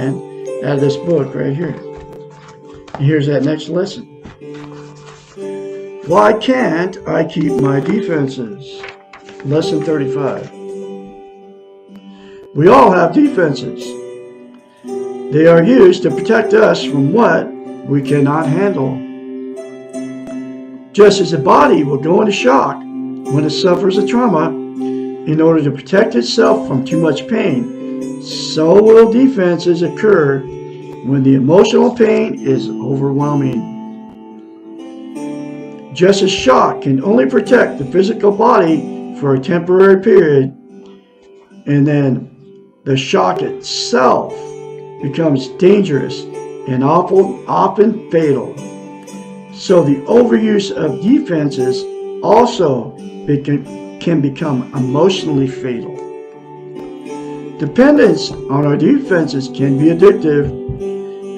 out of this book right here. And here's that next lesson. Why can't I keep my defenses? Lesson 35. We all have defenses. They are used to protect us from what we cannot handle. Just as the body will go into shock when it suffers a trauma in order to protect itself from too much pain, so will defenses occur when the emotional pain is overwhelming. Just as shock can only protect the physical body for a temporary period, and then the shock itself becomes dangerous and often fatal. So the overuse of defenses also can become emotionally fatal. Dependence on our defenses can be addictive,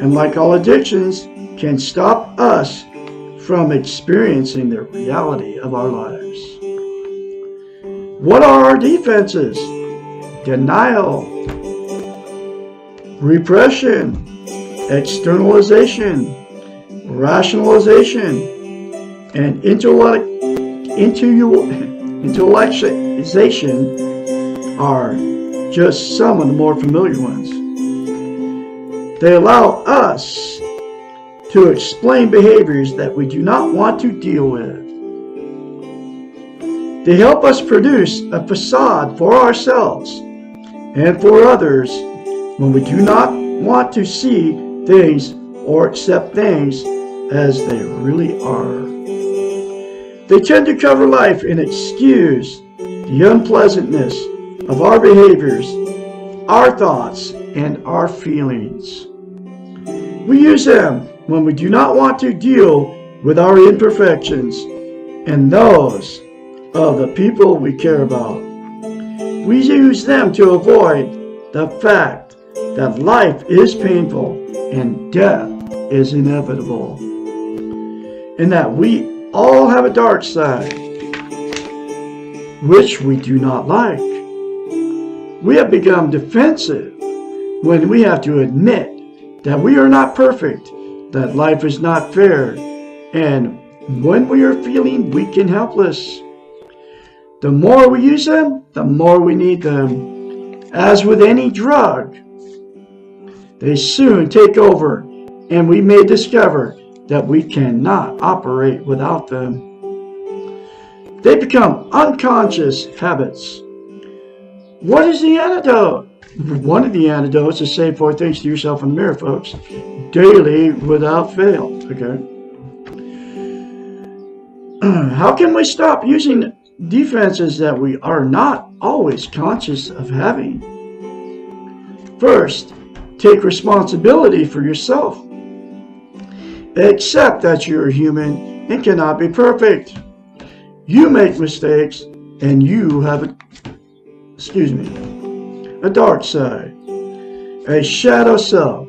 and like all addictions, can stop us from experiencing the reality of our lives. What are our defenses? Denial, repression, externalization, rationalization, and intellectualization are just some of the more familiar ones. They allow us to explain behaviors that we do not want to deal with. They help us produce a facade for ourselves and for others when we do not want to see things or accept things as they really are. They tend to cover life and excuse the unpleasantness of our behaviors, our thoughts, and our feelings. We use them when we do not want to deal with our imperfections and those of the people we care about. We use them to avoid the fact that life is painful and death is inevitable, and that we all have a dark side which we do not like. We have become defensive when we have to admit that we are not perfect, that life is not fair, and when we are feeling weak and helpless. The more we use them, the more we need them. As with any drug, they soon take over, and we may discover that we cannot operate without them. They become unconscious habits. What is the antidote? One of the antidotes is say 4 things to yourself in the mirror, folks, daily without fail. Okay. How can we stop using defenses that we are not always conscious of having? First, take responsibility for yourself. Accept that you're human and cannot be perfect. You make mistakes and you have a dark side, a shadow self.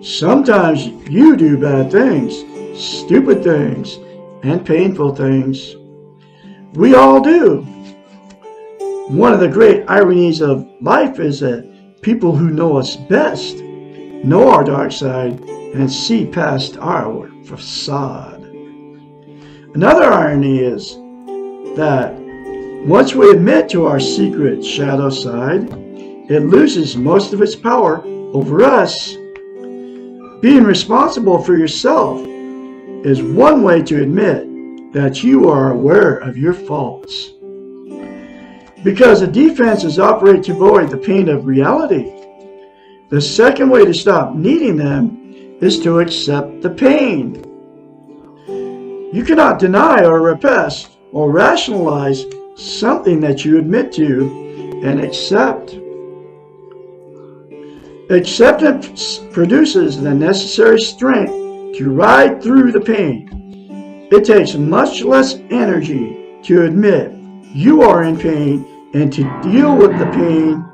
Sometimes you do bad things, stupid things, and painful things. We all do. One of the great ironies of life is that people who know us best know our dark side and see past our facade. Another irony is that once we admit to our secret shadow side, it loses most of its power over us. Being responsible for yourself is one way to admit that you are aware of your faults. Because the defenses operate to avoid the pain of reality. The second way to stop needing them is to accept the pain. You cannot deny or repress or rationalize something that you admit to and accept. Acceptance produces the necessary strength to ride through the pain. It takes much less energy to admit you are in pain and to deal with the pain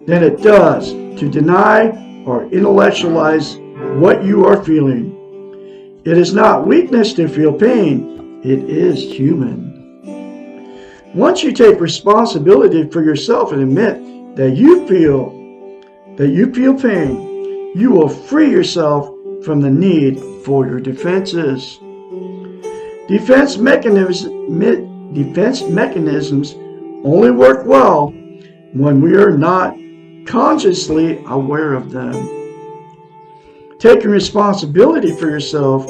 than it does to deny or intellectualize what you are feeling. It is not weakness to feel pain, it is human. Once you take responsibility for yourself and admit that you feel pain, you will free yourself from the need for your defenses. Defense mechanisms only work well when we are not consciously aware of them. Taking responsibility for yourself